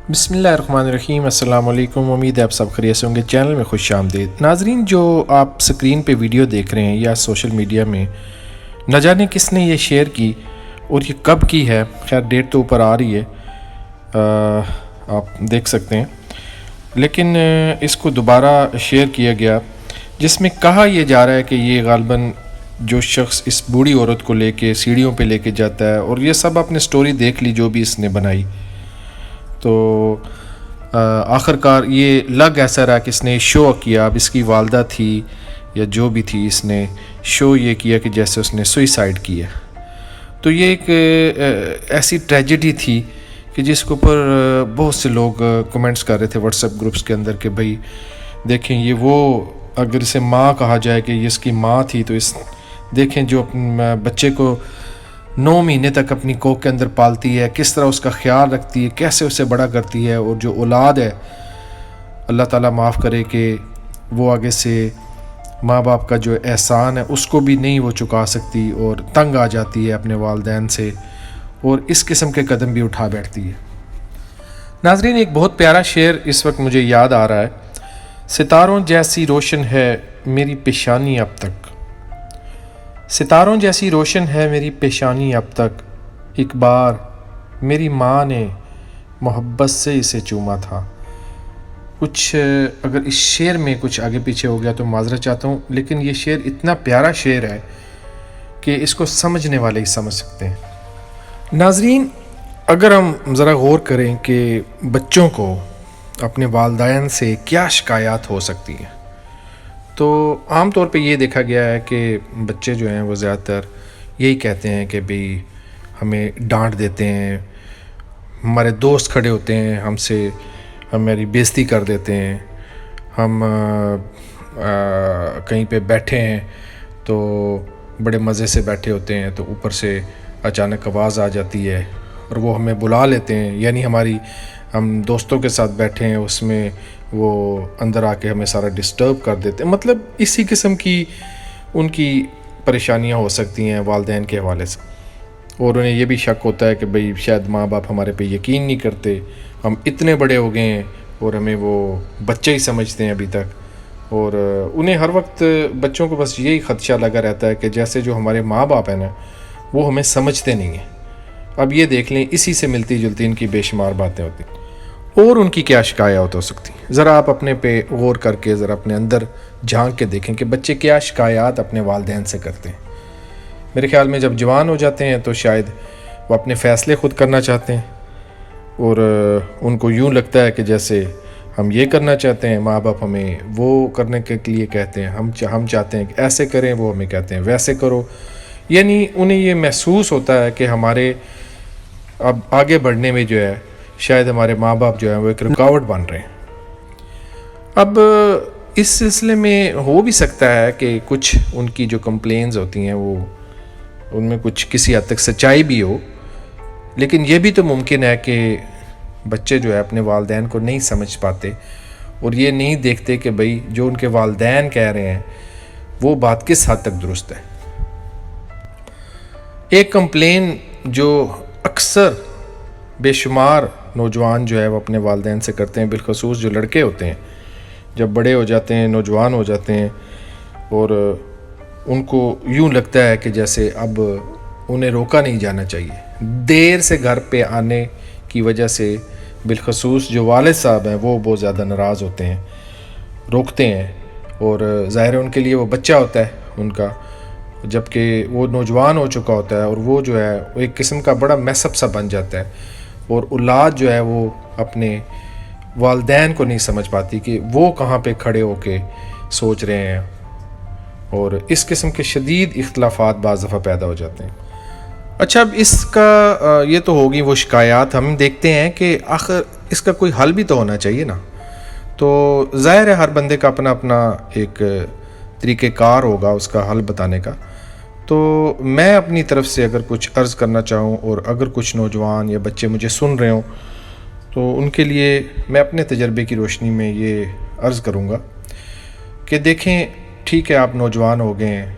بسم اللہ الرحمن الرحیم۔ السلام علیکم، امید ہے آپ سب خیریت سے ہوں گے۔ چینل میں خوش آمدید ناظرین۔ جو آپ سکرین پہ ویڈیو دیکھ رہے ہیں یا سوشل میڈیا میں، نہ جانے کس نے یہ شیئر کی اور یہ کب کی ہے، خیر ڈیٹ تو اوپر آ رہی ہے، آپ دیکھ سکتے ہیں، لیکن اس کو دوبارہ شیئر کیا گیا جس میں کہا یہ جا رہا ہے کہ یہ غالباً جو شخص اس بوڑھی عورت کو لے کے سیڑھیوں پہ لے کے جاتا ہے، اور یہ سب اپنے سٹوری دیکھ لی جو بھی اس نے بنائی، تو آخر کار یہ لگ ایسا رہا کہ اس نے شو کیا، اب اس کی والدہ تھی یا جو بھی تھی، اس نے شو یہ کیا کہ جیسے اس نے سوئسائڈ کیا۔ تو یہ ایک ایسی ٹریجڈی تھی کہ جس کے اوپر بہت سے لوگ کمنٹس کر رہے تھے واٹس ایپ گروپس کے اندر کہ بھائی دیکھیں، یہ وہ اگر اسے ماں کہا جائے کہ یہ اس کی ماں تھی، تو اس دیکھیں جو بچے کو 9 مہینے تک اپنی کوکھ کے اندر پالتی ہے، کس طرح اس کا خیال رکھتی ہے، کیسے اسے بڑا کرتی ہے، اور جو اولاد ہے اللہ تعالیٰ معاف کرے کہ وہ آگے سے ماں باپ کا جو احسان ہے اس کو بھی نہیں وہ چکا سکتی اور تنگ آ جاتی ہے اپنے والدین سے، اور اس قسم کے قدم بھی اٹھا بیٹھتی ہے۔ ناظرین، ایک بہت پیارا شعر اس وقت مجھے یاد آ رہا ہے۔ ستاروں جیسی روشن ہے میری پیشانی اب تک، ستاروں جیسی روشن ہے میری پیشانی اب تک، ایک بار میری ماں نے محبت سے اسے چوما تھا۔ کچھ اگر اس شعر میں کچھ آگے پیچھے ہو گیا تو معذرت چاہتا ہوں، لیکن یہ شعر اتنا پیارا شعر ہے کہ اس کو سمجھنے والے ہی سمجھ سکتے ہیں۔ ناظرین، اگر ہم ذرا غور کریں کہ بچوں کو اپنے والدین سے کیا شکایات ہو سکتی ہیں، تو عام طور پہ یہ دیکھا گیا ہے کہ بچے جو ہیں وہ زیادہ تر یہی کہتے ہیں کہ بھئی ہمیں ڈانٹ دیتے ہیں، ہمارے دوست کھڑے ہوتے ہیں ہم سے، ہماری بےزتی کر دیتے ہیں، ہم کہیں پہ بیٹھے ہیں تو بڑے مزے سے بیٹھے ہوتے ہیں تو اوپر سے اچانک آواز آ جاتی ہے اور وہ ہمیں بلا لیتے ہیں، یعنی ہم دوستوں کے ساتھ بیٹھے ہیں، اس میں وہ اندر آ کے ہمیں سارا ڈسٹرب کر دیتے ہیں۔ مطلب اسی قسم کی ان کی پریشانیاں ہو سکتی ہیں والدین کے حوالے سے، اور انہیں یہ بھی شک ہوتا ہے کہ بھئی شاید ماں باپ ہمارے پہ یقین نہیں کرتے، ہم اتنے بڑے ہو گئے ہیں اور ہمیں وہ بچے ہی سمجھتے ہیں ابھی تک، اور انہیں ہر وقت بچوں کو بس یہی خدشہ لگا رہتا ہے کہ جیسے جو ہمارے ماں باپ ہیں نا وہ ہمیں سمجھتے نہیں ہیں۔ اب یہ دیکھ لیں، اسی سے ملتی جلتی ان کی بے شمار باتیں ہوتی ہیں، اور ان کی کیا شکایات ہو سکتی ہیں۔ ذرا آپ اپنے پہ غور کر کے ذرا اپنے اندر جھانک کے دیکھیں کہ بچے کیا شکایات اپنے والدین سے کرتے ہیں۔ میرے خیال میں جب جوان ہو جاتے ہیں تو شاید وہ اپنے فیصلے خود کرنا چاہتے ہیں، اور ان کو یوں لگتا ہے کہ جیسے ہم یہ کرنا چاہتے ہیں، ماں باپ ہمیں وہ کرنے کے لیے کہتے ہیں، ہم چاہتے ہیں کہ ایسے کریں، وہ ہمیں کہتے ہیں ویسے کرو، یعنی انہیں یہ محسوس ہوتا ہے کہ ہمارے اب آگے بڑھنے میں جو ہے شاید ہمارے ماں باپ جو ہیں وہ ایک رکاوٹ بن رہے ہیں۔ اب اس سلسلے میں ہو بھی سکتا ہے کہ کچھ ان کی جو کمپلینز ہوتی ہیں وہ ان میں کچھ کسی حد تک سچائی بھی ہو، لیکن یہ بھی تو ممکن ہے کہ بچے جو ہے اپنے والدین کو نہیں سمجھ پاتے اور یہ نہیں دیکھتے کہ بھئی جو ان کے والدین کہہ رہے ہیں وہ بات کس حد تک درست ہے۔ ایک کمپلین جو اکثر بے شمار نوجوان جو ہے وہ اپنے والدین سے کرتے ہیں، بالخصوص جو لڑکے ہوتے ہیں، جب بڑے ہو جاتے ہیں، نوجوان ہو جاتے ہیں، اور ان کو یوں لگتا ہے کہ جیسے اب انہیں روکا نہیں جانا چاہیے، دیر سے گھر پہ آنے کی وجہ سے بالخصوص جو والد صاحب ہیں وہ بہت زیادہ ناراض ہوتے ہیں، روکتے ہیں، اور ظاہر ہے ان کے لیے وہ بچہ ہوتا ہے ان کا، جبکہ وہ نوجوان ہو چکا ہوتا ہے، اور وہ جو ہے ایک قسم کا بڑا میس اپ سا بن جاتا ہے، اور اولاد جو ہے وہ اپنے والدین کو نہیں سمجھ پاتی کہ وہ کہاں پہ کھڑے ہو کے سوچ رہے ہیں، اور اس قسم کے شدید اختلافات بعض دفعہ پیدا ہو جاتے ہیں۔ اچھا، اب اس کا یہ تو ہوگی وہ شکایات، ہم دیکھتے ہیں کہ آخر اس کا کوئی حل بھی تو ہونا چاہیے نا۔ تو ظاہر ہے ہر بندے کا اپنا اپنا ایک طریقہ کار ہوگا اس کا حل بتانے کا، تو میں اپنی طرف سے اگر کچھ عرض کرنا چاہوں، اور اگر کچھ نوجوان یا بچے مجھے سن رہے ہوں، تو ان کے لیے میں اپنے تجربے کی روشنی میں یہ عرض کروں گا کہ دیکھیں، ٹھیک ہے آپ نوجوان ہو گئے ہیں،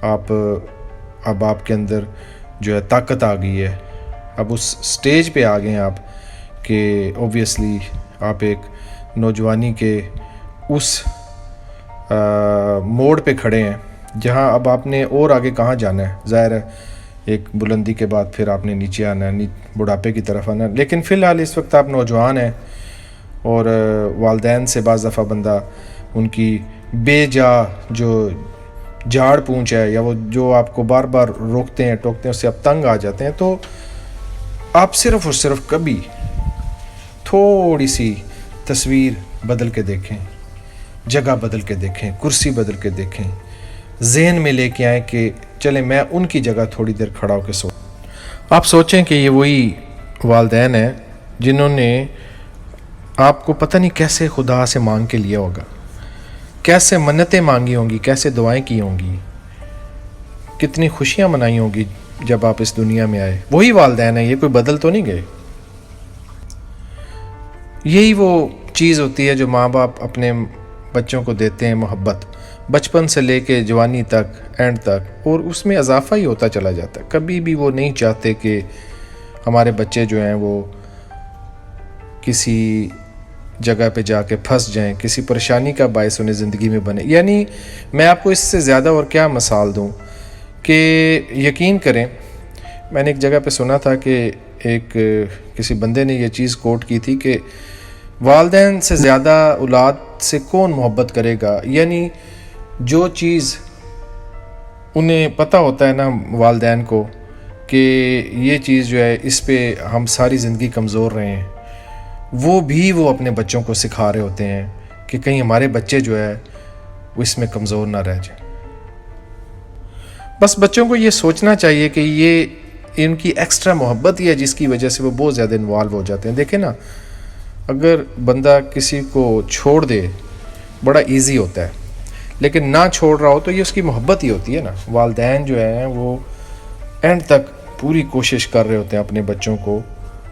اب آپ کے اندر جو ہے طاقت آ گئی ہے، اب اس سٹیج پہ آ گئے ہیں آپ کہ اوبویسلی آپ ایک نوجوانی کے اس موڑ پہ کھڑے ہیں جہاں اب آپ نے اور آگے کہاں جانا ہے. ظاہر ہے ایک بلندی کے بعد پھر آپ نے نیچے آنا ہے, بڑھاپے کی طرف آنا ہے, لیکن فی الحال اس وقت آپ نوجوان ہیں اور والدین سے بعض دفعہ بندہ ان کی بے جا جو جھاڑ پونچھ ہے یا وہ جو آپ کو بار بار روکتے ہیں ٹوکتے ہیں اس سے آپ تنگ آ جاتے ہیں. تو آپ صرف اور صرف کبھی تھوڑی سی تصویر بدل کے دیکھیں, جگہ بدل کے دیکھیں, کرسی بدل کے دیکھیں, ذہن میں لے کے آئیں کہ چلیں میں ان کی جگہ تھوڑی دیر کھڑا ہو کے آپ سوچیں کہ یہ وہی والدین ہیں جنہوں نے آپ کو پتہ نہیں کیسے خدا سے مانگ کے لیا ہوگا, کیسے منتیں مانگی ہوں گی, کیسے دعائیں کی ہوں گی, کتنی خوشیاں منائی ہوں گی جب آپ اس دنیا میں آئے. وہی والدین ہیں, یہ کوئی بدل تو نہیں گئے. یہی وہ چیز ہوتی ہے جو ماں باپ اپنے بچوں کو دیتے ہیں, محبت, بچپن سے لے کے جوانی تک, اینڈ تک, اور اس میں اضافہ ہی ہوتا چلا جاتا ہے. کبھی بھی وہ نہیں چاہتے کہ ہمارے بچے جو ہیں وہ کسی جگہ پہ جا کے پھنس جائیں, کسی پریشانی کا باعث انہیں زندگی میں بنے. یعنی میں آپ کو اس سے زیادہ اور کیا مثال دوں کہ یقین کریں, میں نے ایک جگہ پہ سنا تھا کہ ایک کسی بندے نے یہ چیز کوٹ کی تھی کہ والدین سے زیادہ اولاد سے کون محبت کرے گا. یعنی جو چیز انہیں پتہ ہوتا ہے نا والدین کو کہ یہ چیز جو ہے اس پہ ہم ساری زندگی کمزور رہے ہیں, وہ بھی وہ اپنے بچوں کو سکھا رہے ہوتے ہیں کہ کہیں ہمارے بچے جو ہے وہ اس میں کمزور نہ رہ جائیں. بس بچوں کو یہ سوچنا چاہیے کہ یہ ان کی ایکسٹرا محبت ہی ہے جس کی وجہ سے وہ بہت زیادہ انوالو ہو جاتے ہیں. دیکھیں نا, اگر بندہ کسی کو چھوڑ دے بڑا ایزی ہوتا ہے, لیکن نہ چھوڑ رہا ہو تو یہ اس کی محبت ہی ہوتی ہے نا. والدین جو ہیں وہ اینڈ تک پوری کوشش کر رہے ہوتے ہیں اپنے بچوں کو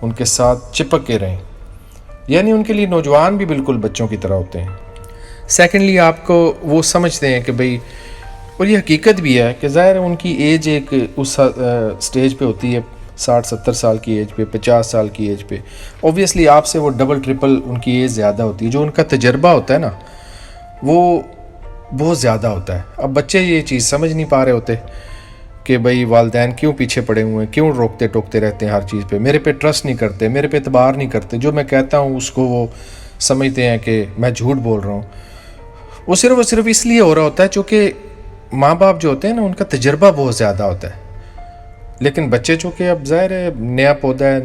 ان کے ساتھ چپک کے رہیں. یعنی ان کے لیے نوجوان بھی بالکل بچوں کی طرح ہوتے ہیں. سیکنڈلی آپ کو وہ سمجھتے ہیں کہ بھئی, اور یہ حقیقت بھی ہے کہ ظاہر ہے ان کی ایج ایک اس سٹیج پہ ہوتی ہے, 60-70 سال کی ایج پہ, 50 سال کی ایج پہ. اوبویسلی آپ سے وہ ڈبل ٹرپل ان کی ایج زیادہ ہوتی ہے. جو ان کا تجربہ ہوتا ہے نا وہ بہت زیادہ ہوتا ہے. اب بچے یہ چیز سمجھ نہیں پا رہے ہوتے کہ بھئی والدین کیوں پیچھے پڑے ہوئے ہیں, کیوں روکتے ٹوکتے رہتے ہیں ہر چیز پہ, میرے پہ ٹرسٹ نہیں کرتے, میرے پہ اعتبار نہیں کرتے, جو میں کہتا ہوں اس کو وہ سمجھتے ہیں کہ میں جھوٹ بول رہا ہوں. وہ صرف اس لیے ہو رہا ہوتا ہے چونکہ ماں باپ جو ہوتے ہیں نا ان کا تجربہ بہت زیادہ ہوتا ہے. لیکن بچے چونکہ اب ظاہر ہے نیا پودا ہے,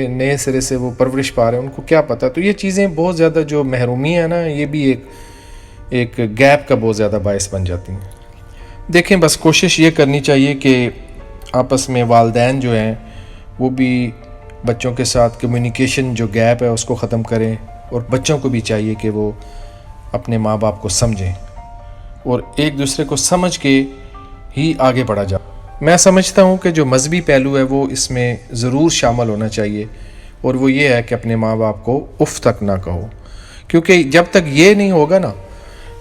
نئے سرے سے وہ پرورش پا رہے ہیں, ان کو کیا پتہ. تو یہ چیزیں بہت زیادہ جو محرومی ہے نا, یہ بھی ایک گیپ کا بہت زیادہ باعث بن جاتی ہیں. دیکھیں بس کوشش یہ کرنی چاہیے کہ آپس میں والدین جو ہیں وہ بھی بچوں کے ساتھ کمیونیکیشن جو گیپ ہے اس کو ختم کریں, اور بچوں کو بھی چاہیے کہ وہ اپنے ماں باپ کو سمجھیں اور ایک دوسرے کو سمجھ کے ہی آگے بڑھا جائے. میں سمجھتا ہوں کہ جو مذہبی پہلو ہے وہ اس میں ضرور شامل ہونا چاہیے, اور وہ یہ ہے کہ اپنے ماں باپ کو اف تک نہ کہو. کیونکہ جب تک یہ نہیں ہوگا نا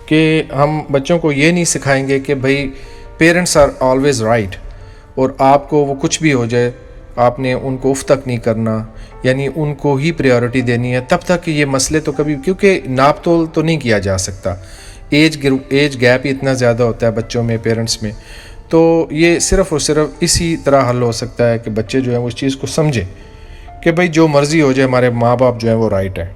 کہ ہم بچوں کو یہ نہیں سکھائیں گے کہ بھئی پیرنٹس آر آلویز رائٹ, اور آپ کو وہ کچھ بھی ہو جائے آپ نے ان کو اف تک نہیں کرنا, یعنی ان کو ہی پریورٹی دینی ہے, تب تک یہ مسئلے تو کبھی, کیونکہ ناپ تول تو نہیں کیا جا سکتا, ایج گیپ ہی اتنا زیادہ ہوتا ہے بچوں میں, پیرنٹس میں. تو یہ صرف اور صرف اسی طرح حل ہو سکتا ہے کہ بچے جو ہیں وہ اس چیز کو سمجھیں کہ بھئی جو مرضی ہو جائے ہمارے ماں باپ جو ہیں وہ رائٹ ہیں.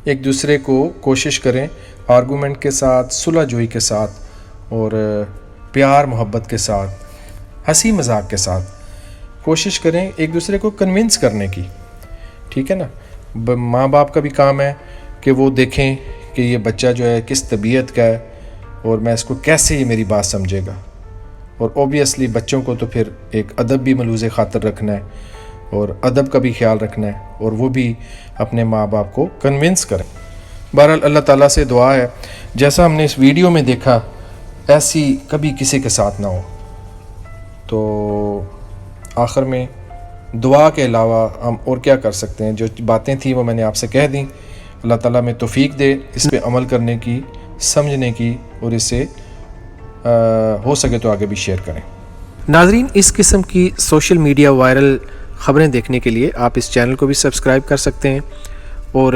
ایک دوسرے کو کوشش کریں آرگومنٹ کے ساتھ, صلح جوئی کے ساتھ, اور پیار محبت کے ساتھ, ہنسی مذاق کے ساتھ کوشش کریں ایک دوسرے کو کنونس کرنے کی. ٹھیک ہے نا, ماں باپ کا بھی کام ہے کہ وہ دیکھیں کہ یہ بچہ جو ہے کس طبیعت کا ہے اور میں اس کو کیسے یہ میری بات سمجھے گا. اور اوبیسلی بچوں کو تو پھر ایک ادب بھی ملوز خاطر رکھنا ہے اور ادب کا بھی خیال رکھنا ہے, اور وہ بھی اپنے ماں باپ کو کنونس کریں. بہرحال اللہ تعالیٰ سے دعا ہے جیسا ہم نے اس ویڈیو میں دیکھا ایسی کبھی کسی کے ساتھ نہ ہو. تو آخر میں دعا کے علاوہ ہم اور کیا کر سکتے ہیں؟ جو باتیں تھیں وہ میں نے آپ سے کہہ دیں. اللہ تعالیٰ میں توفیق دے اس پہ عمل کرنے کی, سمجھنے کی, اور اسے ہو سکے تو آگے بھی شیئر کریں. ناظرین, اس قسم کی سوشل میڈیا وائرل خبریں دیکھنے کے لیے آپ اس چینل کو بھی سبسکرائب کر سکتے ہیں، اور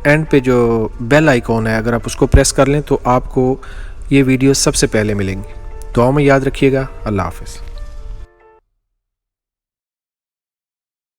اینڈ پہ جو بیل آئیکن ہے اگر آپ اس کو پریس کر لیں تو آپ کو یہ ویڈیو سب سے پہلے ملیں گی۔ دعاؤں میں یاد رکھیے گا۔ اللہ حافظ۔